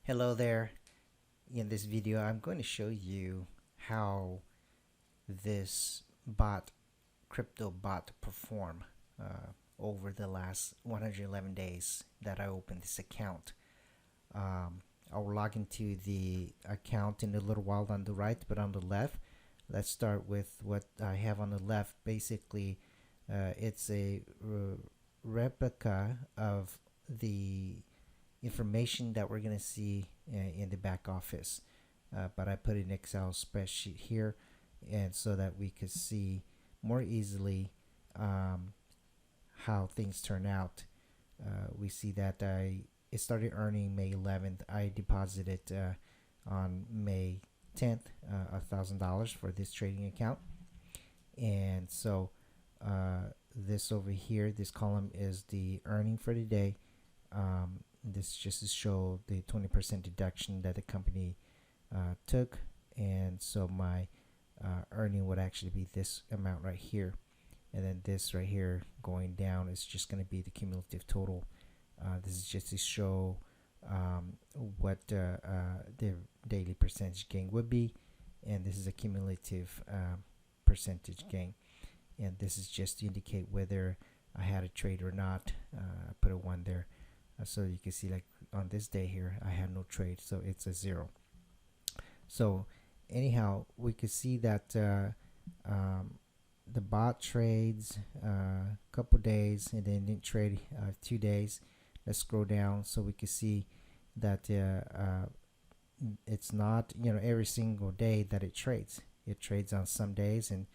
Hello there. In this video, I'm going to show you how this crypto bot, perform over the last 111 days that I opened this account. I'll log into the account in a little while on the right, but on the left, let's start with what I have on the left. Basically, it's a replica of the information that we're going to see in the back office. But I put an Excel spreadsheet here, and so that we could see more easily how things turn out. We see that it started earning May 11th. I deposited on May 10th $1,000 for this trading account, and so this over here, this column is the earning for the day. This just to show the 20% deduction that the company took, and so my earning would actually be this amount right here, and then this right here going down is just going to be the cumulative total. This is just to show what the daily percentage gain would be, and this is a cumulative percentage gain, and this is just to indicate whether I had a trade or not. I put a 1 there. So you can see, like on this day here, I had no trade, so it's a 0. So anyhow, we could see that the bot trades a couple days and then didn't trade 2 days. Let's scroll down so we can see that it's not every single day that it trades. It trades on some days, and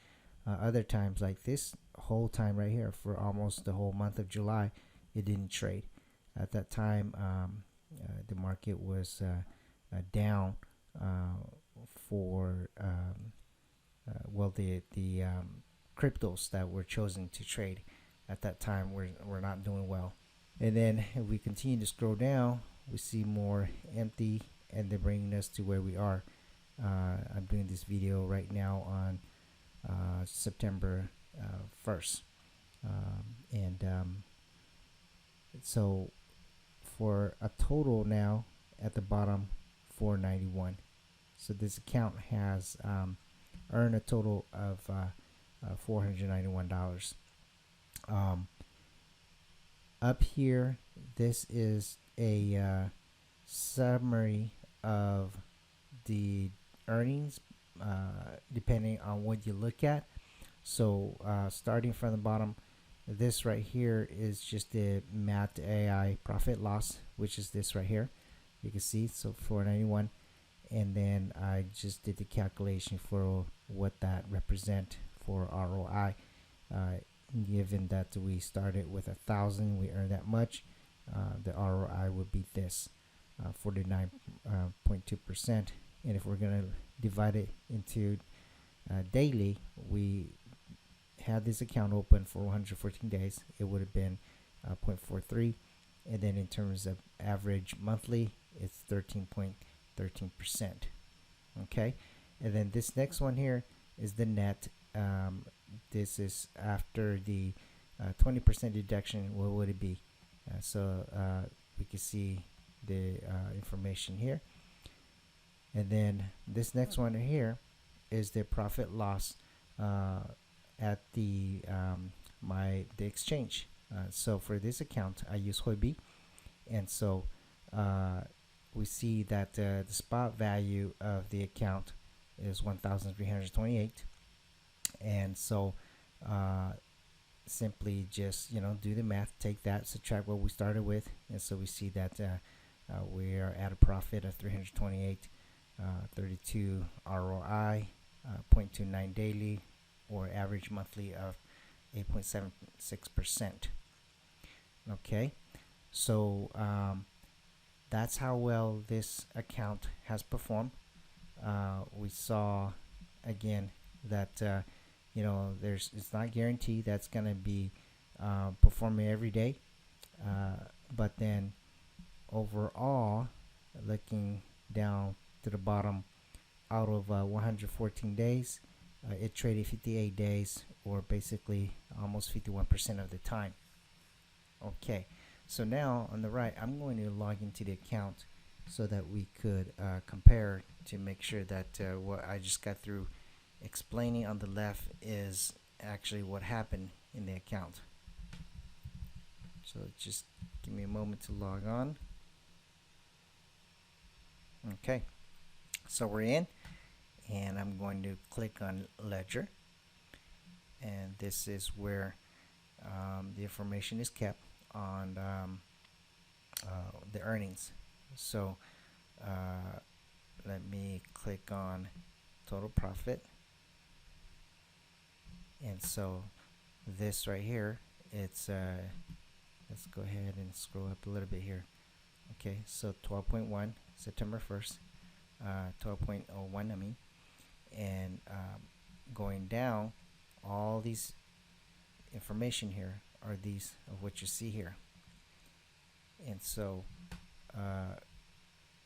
other times, like this whole time right here for almost the whole month of July, it didn't trade. At that time, the market was down for the cryptos that were chosen to trade at that time were not doing well. And then if we continue to scroll down, we see more empty, and they're bringing us to where we are. I'm doing this video right now on September 1st, and so for a total now at the bottom 491. So this account has earned a total of $491. Up here, this is a summary of the earnings depending on what you look at. So starting from the bottom, this right here is just the math AI profit loss, which is this right here. You can see, so 491, and then I just did the calculation for what that represent for ROI. Given that we started with 1,000, we earned that much. The ROI would be this, 49.2%. And if we're gonna divide it into daily, we had this account open for 114 days, it would have been 0.43, and then in terms of average monthly, it's 13.13%. Okay, and then this next one here is the net. This is after the 20% deduction. What would it be? So we can see the information here, and then this next one here is the profit loss at the the exchange. So for this account, I use Huobi, and so we see that the spot value of the account is 1,328, and so simply just do the math, take that, subtract what we started with, and so we see that we are at a profit of 328, 32 ROI, 0.29 daily, or average monthly of 8.76%. Okay, so that's how well this account has performed. We saw again that it's not guaranteed that's gonna be performing every day, but then overall, looking down to the bottom, out of 114 days, it traded 58 days, or basically almost 51% of the time. Okay, so now on the right, I'm going to log into the account so that we could compare to make sure that what I just got through explaining on the left is actually what happened in the account. So just give me a moment to log on. Okay, so we're in, and I'm going to click on Ledger, and this is where the information is kept on the earnings. So let me click on total profit, and so this right here, it's let's go ahead and scroll up a little bit here. Okay, so 12.1 September 1st, 12.01 I mean, and going down, all these information here are these of what you see here. And so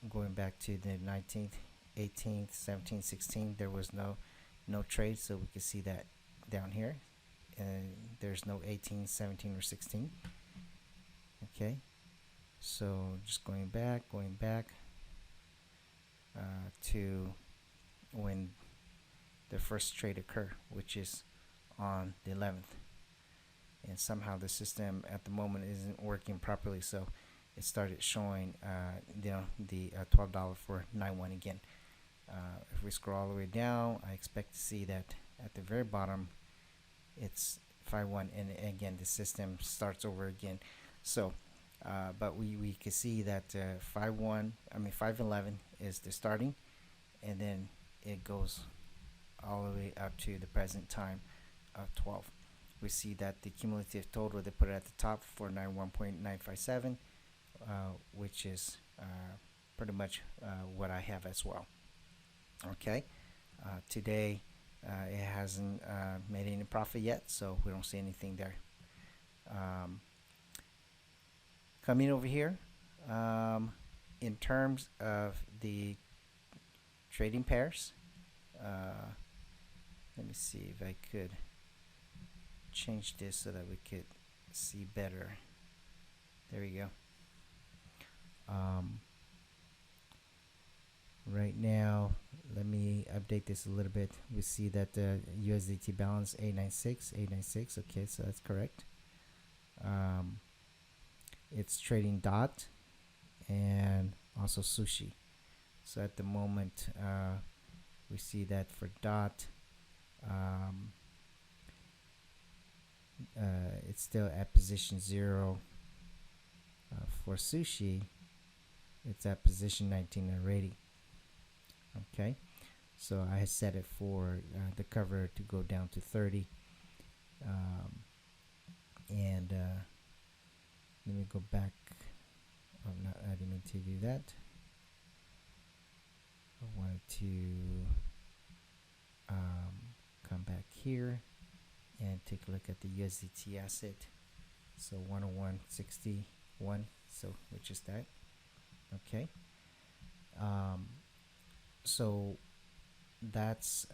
going back to the 19th, 18th, 17th, 16th, there was no trade, so we can see that down here, and there's no 18, 17, or 16. Okay, so just going back to when the first trade occurred, which is on the 11th. And somehow the system at the moment isn't working properly, so it started showing the $12 for 9-1 again. If we scroll all the way down, I expect to see that at the very bottom it's 5-1, and again the system starts over again. So but we can see that 5-11 is the starting, and then it goes all the way up to the present time of 12. We see that the cumulative total, they put it at the top, 491.957, which is pretty much what I have as well. Okay, today it hasn't made any profit yet, so we don't see anything there. Coming over here, in terms of the trading pairs, let me see if I could change this so that we could see better. There we go. Right now, let me update this a little bit. We see that the USDT balance 896. Okay, so that's correct. It's trading DOT and also Sushi. So at the moment, we see that for DOT, it's still at position 0. For Sushi, it's at position 19 already. Okay, so I set it for the cover to go down to 30, and let me go back. I didn't mean to do that. I wanted to come back here and take a look at the USDT asset. So 101.61, so which is that. Okay, so that's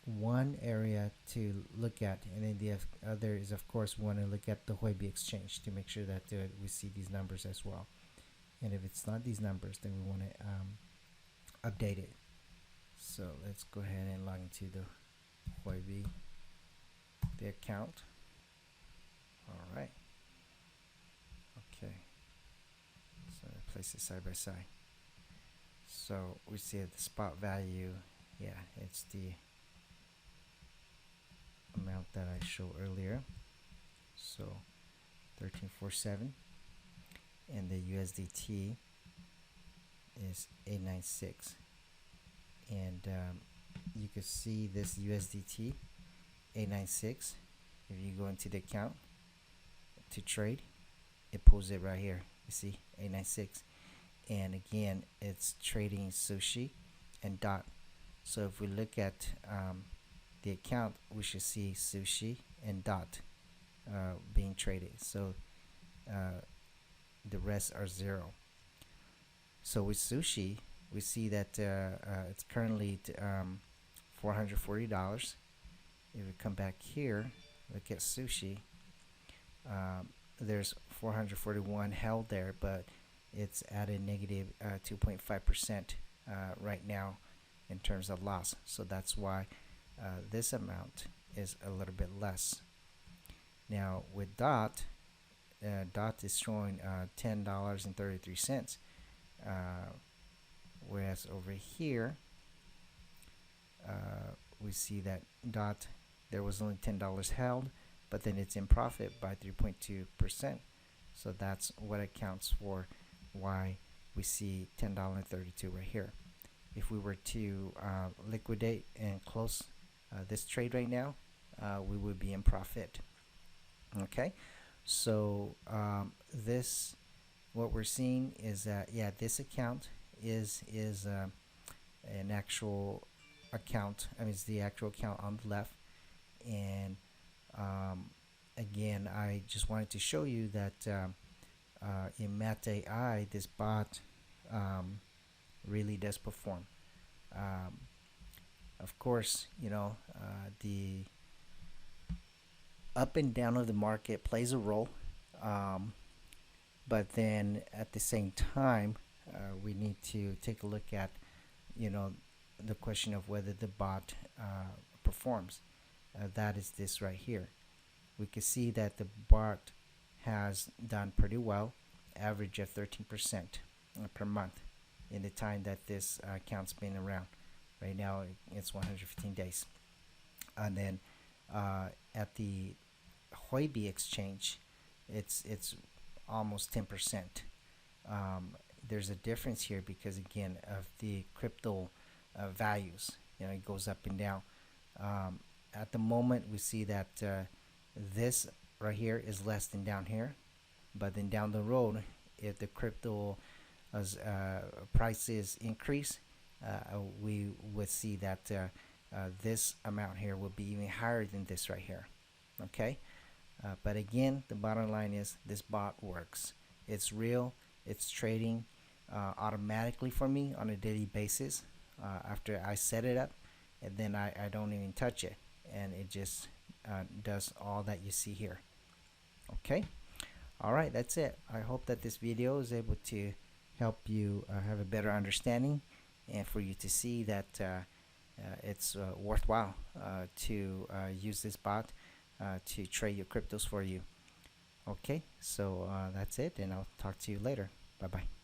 one area to look at, and then the other is, of course, we want to look at the Huobi exchange to make sure that we see these numbers as well. And if it's not these numbers, then we want to update it. So let's go ahead and log into the Huobi, the account. All right. Okay. So I place it side by side. So we see the spot value. Yeah, it's the amount that I showed earlier. So 1347, and the USDT is 896. And you can see this USDT 896. If you go into the account to trade, it pulls it right here. You see 896, and again it's trading Sushi and DOT. So if we look at the account, we should see Sushi and DOT being traded. So the rest are 0. So with Sushi, we see that it's currently $440. If we come back here, look at Sushi, there's 441 held there, but it's at a negative 2.5% right now in terms of loss. So that's why this amount is a little bit less. Now with DOT, DOT is showing $10.33, whereas over here we see that DOT, there was only $10 held, but then it's in profit by 3.2%. So that's what accounts for why we see $10.32 right here. If we were to liquidate and close this trade right now, we would be in profit. Okay, so this, what we're seeing is that, yeah, this account is an actual account. I mean, it's the actual account on the left. And again, I just wanted to show you that in Math AI, this bot really does perform. Of course, you know, the up and down of the market plays a role, but then at the same time, we need to take a look at, you know, the question of whether the bot performs. That is this right here. We can see that the bot has done pretty well, average of 13% per month in the time that this account's been around. Right now it's 115 days. And then at the Huobi exchange, it's almost 10%. There's a difference here because, again, of the crypto values. You know, it goes up and down. At the moment, we see that this right here is less than down here, but then down the road, if the crypto prices increase, we would see that this amount here will be even higher than this right here. Okay, but again, the bottom line is this bot works. It's real. It's trading automatically for me on a daily basis after I set it up, and then I don't even touch it, and it just does all that you see here. Okay, all right, that's it. I hope that this video is able to help you have a better understanding, and for you to see that it's worthwhile to use this bot to trade your cryptos for you. Okay, so that's it, and I'll talk to you later. Bye bye.